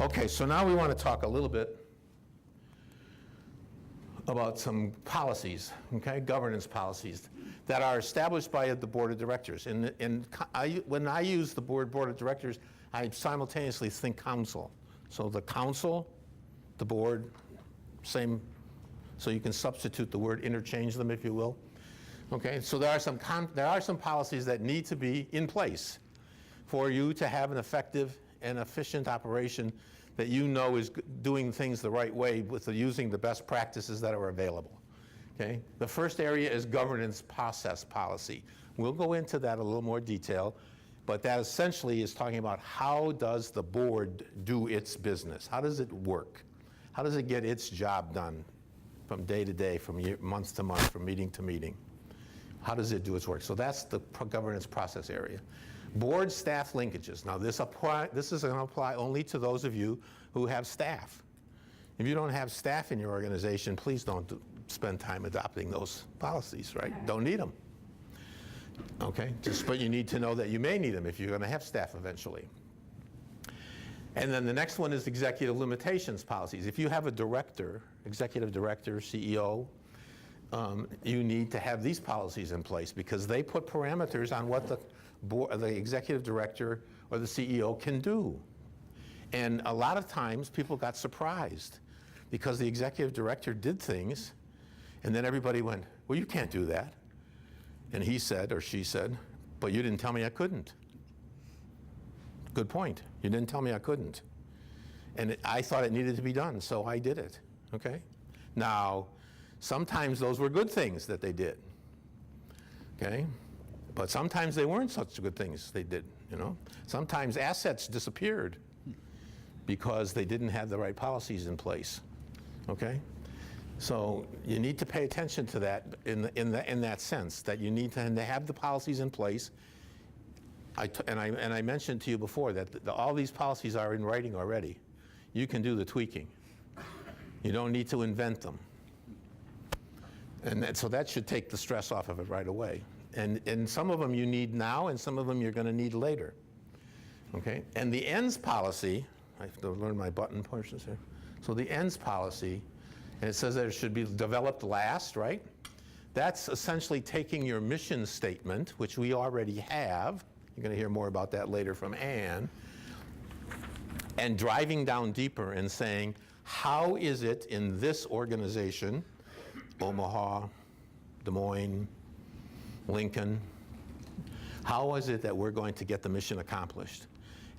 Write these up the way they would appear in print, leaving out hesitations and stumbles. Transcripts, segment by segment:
Okay, so now we want to talk a little bit about some policies, okay, governance policies that are established by the board of directors. When I use the board of directors, I simultaneously think council. So the council, the board, same, so you can substitute the word, interchange them if you will. Okay, so there are some policies that need to be in place for you to have an effective and efficient operation that you know is doing things the right way with using the best practices that are available. Okay? The first area is governance process policy. We'll go into that a little more detail, but that essentially is talking about how does the board do its business? How does it work? How does it get its job done from day to day, from month to month, from meeting to meeting? How does it do its work? So that's the governance process area. Board staff linkages. Now this is going to apply only to those of you who have staff. If you don't have staff in your organization, please don't spend time adopting those policies, right? Don't need them. Okay, but you need to know that you may need them if you're going to have staff eventually. And then the next one is executive limitations policies. If you have a director, executive director, CEO, you need to have these policies in place because they put parameters on what the executive director or the CEO can do. And a lot of times people got surprised because the executive director did things and then everybody went, well, you can't do that. And he said, or she said, but you didn't tell me I couldn't. Good point. You didn't tell me I couldn't. And I thought it needed to be done, so I did it, okay? Now, sometimes those were good things that they did, okay? But sometimes they weren't such good things they did, you know? Sometimes assets disappeared because they didn't have the right policies in place, okay? So you need to pay attention to that in that sense, that you need to have the policies in place. I mentioned to you before that all these policies are in writing already. You can do the tweaking. You don't need to invent them. And so that should take the stress off of it right away. And some of them you need now, and some of them you're going to need later. Okay? And the ends policy, I have to learn my button portions here. So the ends policy, and it says that it should be developed last, right? That's essentially taking your mission statement, which we already have. You're going to hear more about that later from Ann, and driving down deeper and saying, how is it in this organization, Omaha, Des Moines, Lincoln, how is it that we're going to get the mission accomplished?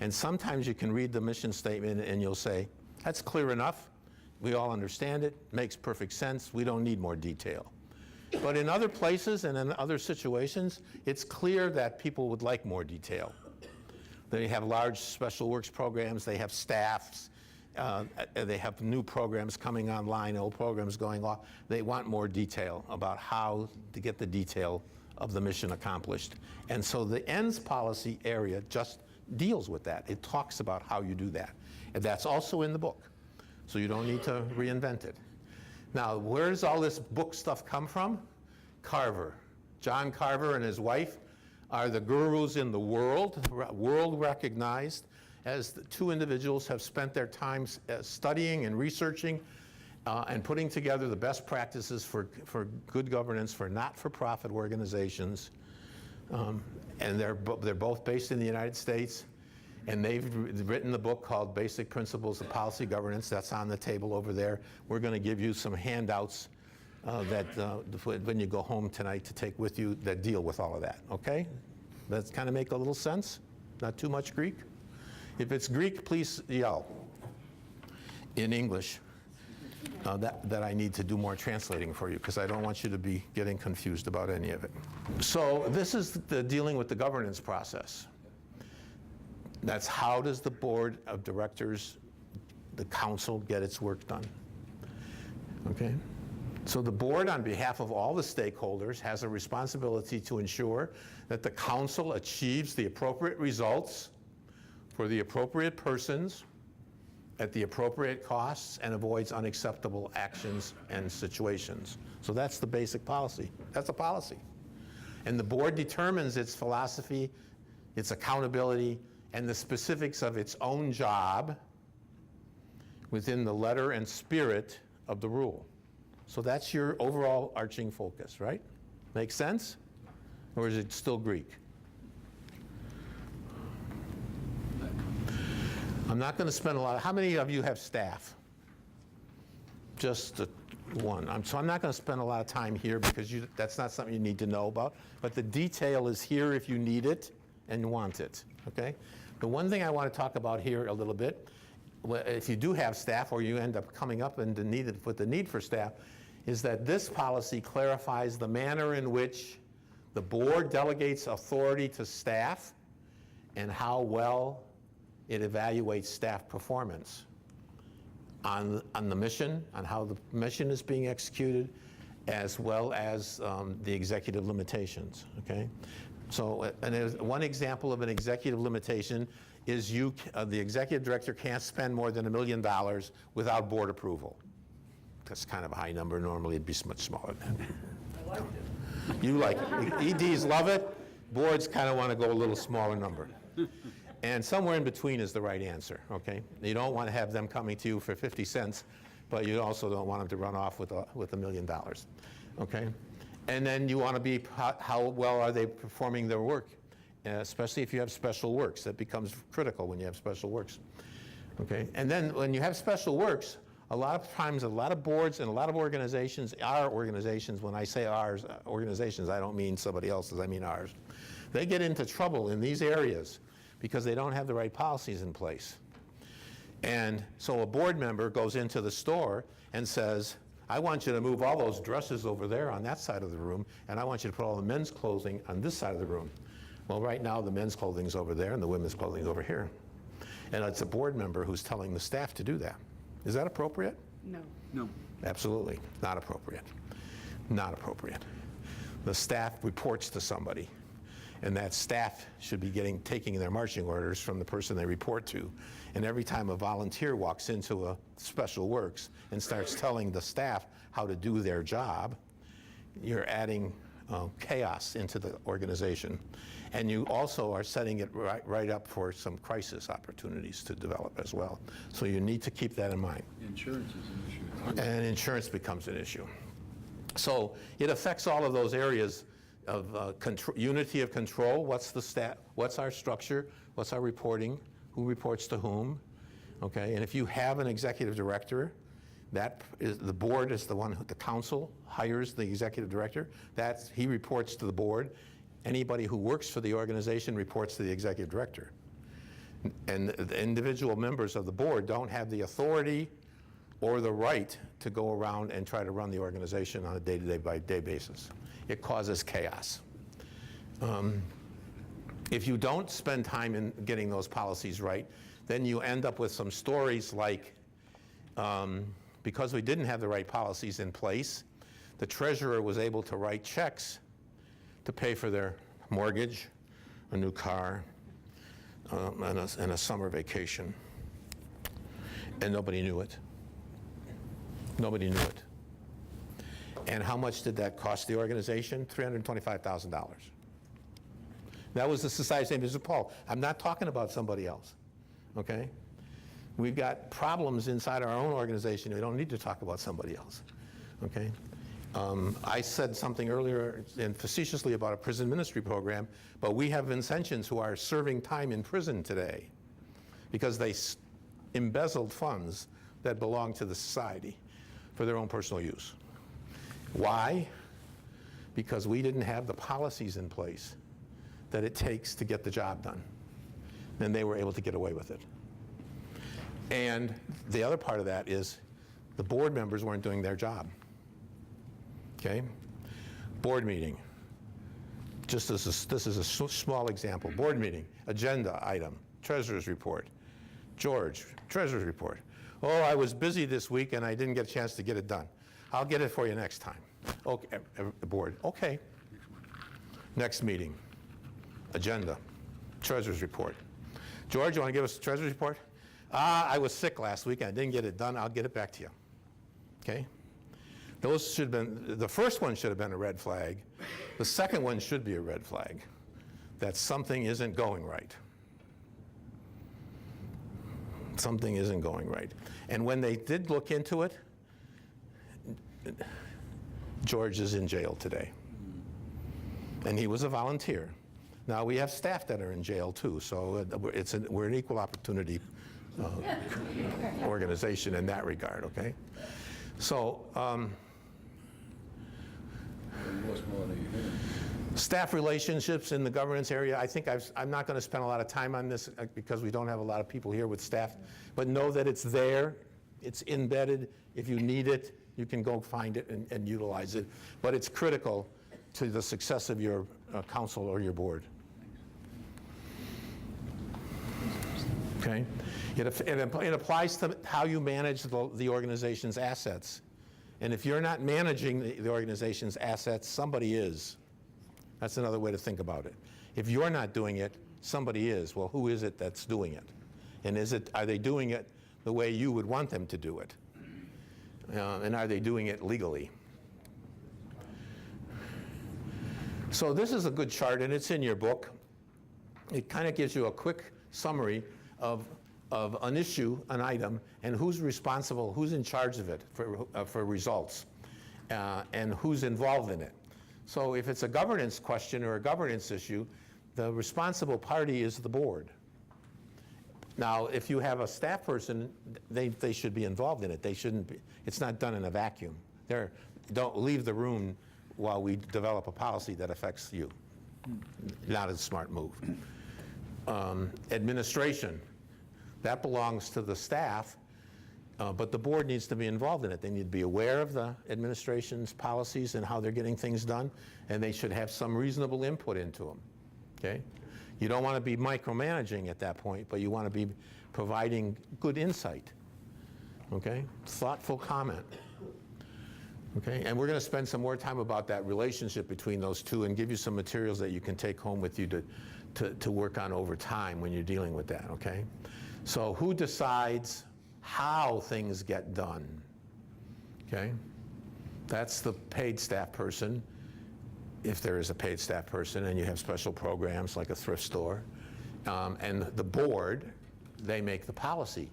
And sometimes you can read the mission statement and you'll say, that's clear enough. We all understand it, makes perfect sense, we don't need more detail. But in other places and in other situations, it's clear that people would like more detail. They have large special works programs, they have staffs, they have new programs coming online, old programs going off. They want more detail about how to get the detail of the mission accomplished. And so the ends policy area just deals with that. It talks about how you do that. And that's also in the book. So you don't need to reinvent it. Now, where does all this book stuff come from? Carver. John Carver and his wife are the gurus in the world recognized as the two individuals have spent their time studying and researching and putting together the best practices for good governance for not-for-profit organizations. And they're both based in the United States. And they've written the book called Basic Principles of Policy Governance. That's on the table over there. We're going to give you some handouts that when you go home tonight to take with you that deal with all of that, okay? Does that kind of make a little sense? Not too much Greek? If it's Greek, please yell in English that I need to do more translating for you because I don't want you to be getting confused about any of it. So this is the dealing with the governance process. That's how does the board of directors, the council, get its work done. Okay? So the board, on behalf of all the stakeholders, has a responsibility to ensure that the council achieves the appropriate results for the appropriate persons at the appropriate costs and avoids unacceptable actions and situations. So that's the basic policy. That's a policy. And the board determines its philosophy, its accountability, and the specifics of its own job within the letter and spirit of the rule. So that's your overall arching focus, right? Make sense? Or is it still Greek? I'm not going to spend a lot of, how many of you have staff? Just the one. So I'm not going to spend a lot of time here because that's not something you need to know about. But the detail is here if you need it and want it, okay? The one thing I want to talk about here a little bit, if you do have staff or you end up coming up with the need for staff, is that this policy clarifies the manner in which the board delegates authority to staff and how well it evaluates staff performance on the mission, on how the mission is being executed, as well as the executive limitations, okay? So one example of an executive limitation is the executive director can't spend more than $1 million without board approval. That's kind of a high number. Normally it'd be much smaller than that. I liked it. You like it. EDs love it. Boards kind of want to go a little smaller number. And somewhere in between is the right answer, okay? You don't want to have them coming to you for 50 cents, but you also don't want them to run off with $1 million, okay? And then you want to be, how well are they performing their work? Especially if you have special works. That becomes critical when you have special works, okay? And then when you have special works, a lot of times, a lot of boards and a lot of organizations, our organizations, when I say ours, organizations, I don't mean somebody else's, I mean ours. They get into trouble in these areas because they don't have the right policies in place. And so a board member goes into the store and says, I want you to move all those dresses over there on that side of the room, and I want you to put all the men's clothing on this side of the room. Well, right now the men's clothing's over there and the women's clothing's over here. And it's a board member who's telling the staff to do that. Is that appropriate? No. No. Absolutely not appropriate. Not appropriate. The staff reports to somebody, and that staff should be taking their marching orders from the person they report to. And every time a volunteer walks into a special works and starts telling the staff how to do their job, you're adding chaos into the organization. And you also are setting it right up for some crisis opportunities to develop as well. So you need to keep that in mind. Insurance is an issue. And insurance becomes an issue. So it affects all of those areas of unity of control. What's the what's our structure? What's our reporting? Who reports to whom? Okay, and if you have an executive director, that is, the board is the one the council hires the executive director. He reports to the board. Anybody who works for the organization reports to the executive director. And the individual members of the board don't have the authority or the right to go around and try to run the organization on a day-to-day by day basis. It causes chaos. If you don't spend time in getting those policies right, then you end up with some stories like, because we didn't have the right policies in place, the treasurer was able to write checks to pay for their mortgage, a new car, and a summer vacation. And nobody knew it. Nobody knew it. And how much did that cost the organization? $325,000. That was the Society of St. Vincent de Paul. I'm not talking about somebody else, okay? We've got problems inside our own organization. We don't need to talk about somebody else, okay? I said something earlier and facetiously about a prison ministry program, but we have Vincentians who are serving time in prison today because they embezzled funds that belong to the society for their own personal use. Why? Because we didn't have the policies in place that it takes to get the job done. Then they were able to get away with it. And the other part of that is the board members weren't doing their job. Okay? Board meeting. This is a small example. Board meeting, agenda item, treasurer's report. George, treasurer's report. Oh, I was busy this week and I didn't get a chance to get it done. I'll get it for you next time. Okay, the board, okay. Next meeting, agenda, treasurer's report. George, you want to give us the treasurer's report? I was sick last week and I didn't get it done. I'll get it back to you. Okay? Those should have been, the first one should have been a red flag. The second one should be a red flag, that something isn't going right. something isn't going right. And when they did look into it, George is in jail today. And he was a volunteer. Now, we have staff that are in jail too, so we're an equal opportunity organization in that regard, okay? So, staff relationships in the governance area, I think I'm not going to spend a lot of time on this because we don't have a lot of people here with staff, but know that it's there, it's embedded. If you need it, you can go find it and utilize it. But it's critical to the success of your council or your board. Okay? It applies to how you manage the organization's assets. And if you're not managing the organization's assets, somebody is. That's another way to think about it. If you're not doing it, somebody is. Well, who is it that's doing it? And are they doing it the way you would want them to do it? And are they doing it legally? So this is a good chart, and it's in your book. It kind of gives you a quick summary of an issue, an item, and who's responsible, who's in charge of it for results, and who's involved in it. So if it's a governance question or a governance issue, the responsible party is the board. Now, if you have a staff person, they should be involved in it. They shouldn't be. It's not done in a vacuum. Don't leave the room while we develop a policy that affects you. Not a smart move. Administration, that belongs to the staff, but the board needs to be involved in it. They need to be aware of the administration's policies and how they're getting things done, and they should have some reasonable input into them, okay? You don't want to be micromanaging at that point, but you want to be providing good insight, okay? Thoughtful comment, okay? And we're going to spend some more time about that relationship between those two and give you some materials that you can take home with you to work on over time when you're dealing with that, okay? So who decides how things get done, okay? That's the paid staff person, if there is a paid staff person, and you have special programs like a thrift store. And the board, they make the policy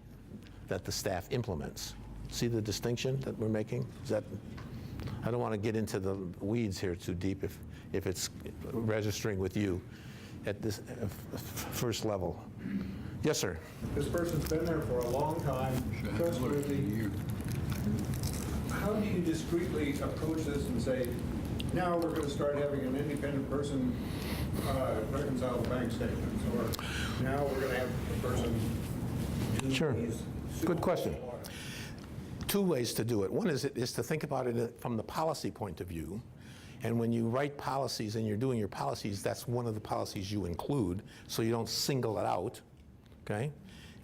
that the staff implements. See the distinction that we're making? I don't want to get into the weeds here too deep if it's registering with you at this first level. Yes, sir. This person's been there for a long time, trustworthy. How do you discreetly approach this and say, now we're going to start having an independent person reconcile the bank statements, or now we're going to have a person do Sure. these Good question. supervised audits? Two ways to do it. One is to think about it from the policy point of view. And when you write policies and you're doing your policies, that's one of the policies you include, so you don't single it out, okay?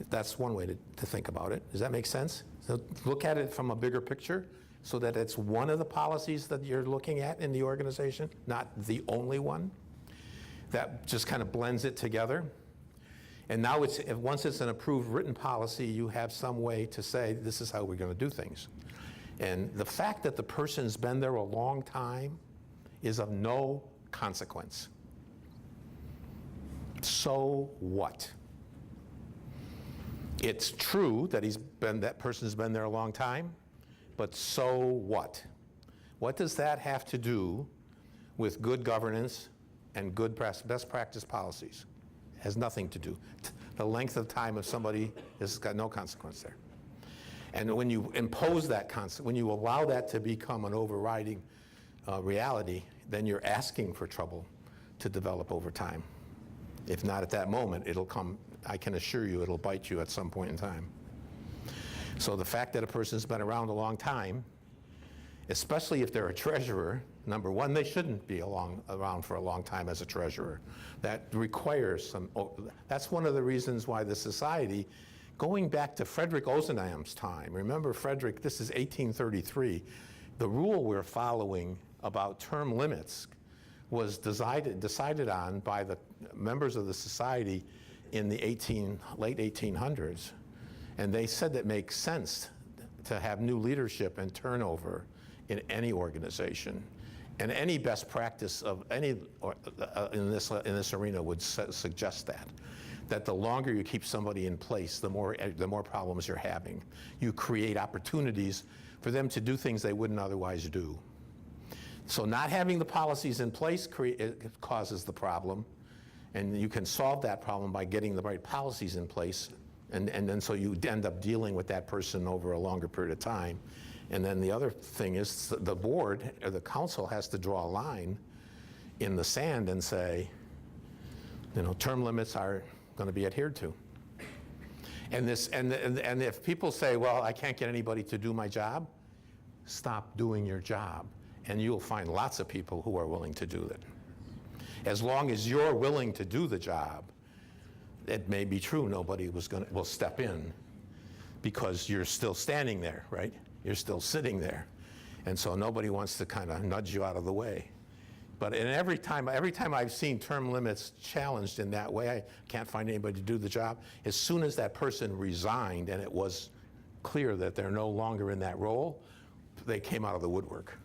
That's one way to think about it. Does that make sense? So look at it from a bigger picture so that it's one of the policies that you're looking at in the organization, not the only one. That just kind of blends it together. And now once it's an approved written policy, you have some way to say, this is how we're going to do things. And the fact that the person's been there a long time is of no consequence. So what? It's true that that person's been there a long time, but so what? What does that have to do with good governance and good best practice policies? It has nothing to do. The length of time of somebody has got no consequence there. And when you impose that when you allow that to become an overriding reality, then you're asking for trouble to develop over time. If not at that moment, it'll come, I can assure you, it'll bite you at some point in time. So the fact that a person's been around a long time, especially if they're a treasurer, number one, they shouldn't be around for a long time as a treasurer. That requires that's one of the reasons why the society, going back to Frederick Ozanam's time, remember Frederick, this is 1833, the rule we're following about term limits was decided on by the members of the society in the late 1800s. And they said it makes sense to have new leadership and turnover in any organization. And any best practice of any in this arena would suggest that. that the longer you keep somebody in place, the more problems you're having. You create opportunities for them to do things they wouldn't otherwise do. So not having the policies in place it causes the problem, and you can solve that problem by getting the right policies in place, and then so you end up dealing with that person over a longer period of time. And then the other thing is the board or the council has to draw a line in the sand and say, term limits are going to be adhered to. And if people say, well, I can't get anybody to do my job, stop doing your job, and you'll find lots of people who are willing to do it. As long as you're willing to do the job, it may be true nobody will step in because you're still standing there, right? You're still sitting there. And so nobody wants to kind of nudge you out of the way. But every time I've seen term limits challenged in that way, I can't find anybody to do the job. As soon as that person resigned and it was clear that they're no longer in that role, they came out of the woodwork.